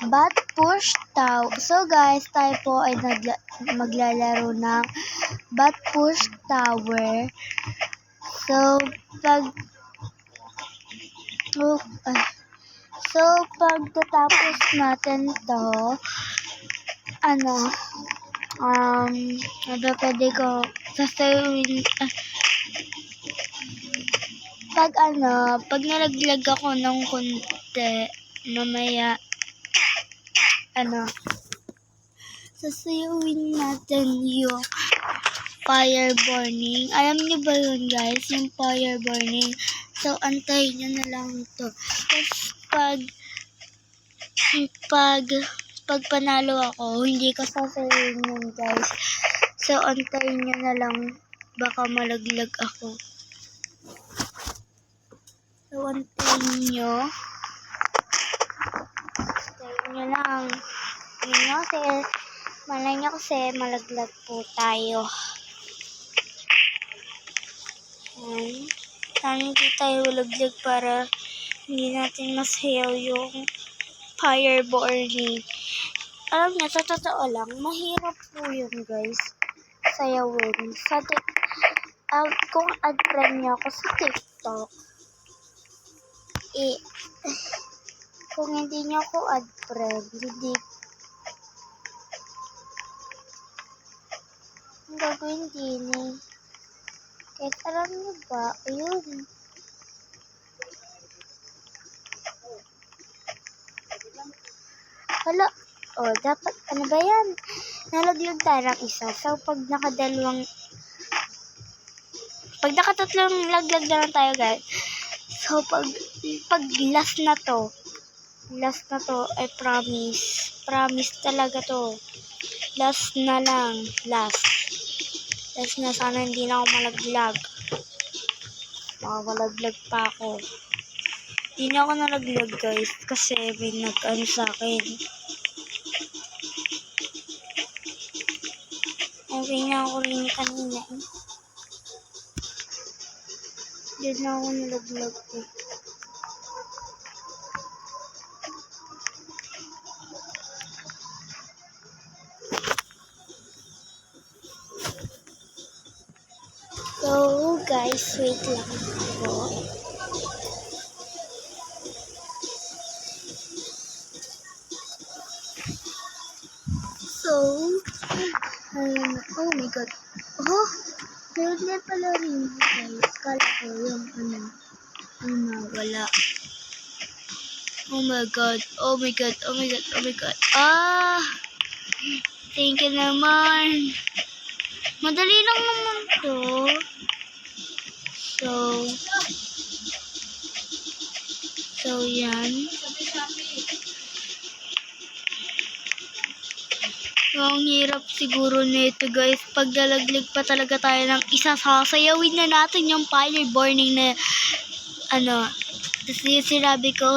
Bat Push Tower. So guys, tayo po ay maglalaro ng Bat Push Tower. So pagtatapos natin to, pwede ko sasayawin, pag nalaglag ako ng konti, mamaya, sasayawin natin yung fire burning. Alam niyo ba yun guys, yung fire burning? So, antayin nyo na lang ito. Tapos, pag panalo ako, hindi ko sasayawin yun guys. So, antayin nyo na lang, baka malaglag ako. So, antayin nyo lang. Yun nga, malay nyo kasi malaglag po tayo. Sana hindi tayo malaglag para hindi natin masayaw yung fire burning. Alam niyo, sa totoo lang, mahirap po yun guys, sayawin. Kung ad-friend niyo ako sa TikTok, kung hindi niyo ako ad-friend, hindi ang gagawin din eh. Kahit alam niyo ba, ayun. Hala, dapat, ano ba yan? Nalaglag tayo ng isa. So, pag nakatatlong laglag na lang tayo guys. So, pag last na to, ay promise talaga to. Last na, sana hindi na ako malaglag. Malaglag pa ako. Hindi na ako nalaglag guys, kasi may nag-ano sa akin. Okay na ako rin kanina eh. Hindi na ako nalaglag eh. So guys, wait lang po. So, oh my god. Meron na pala rin guys. Kala ko yung wala. Oh my god. Thank you naman. Madali lang naman to. So yan. So, ang hirap siguro nito guys. Pag nalaglag pa talaga tayo ng isa, sasayawin na natin yung fire burning na tapos yung sinabi ko,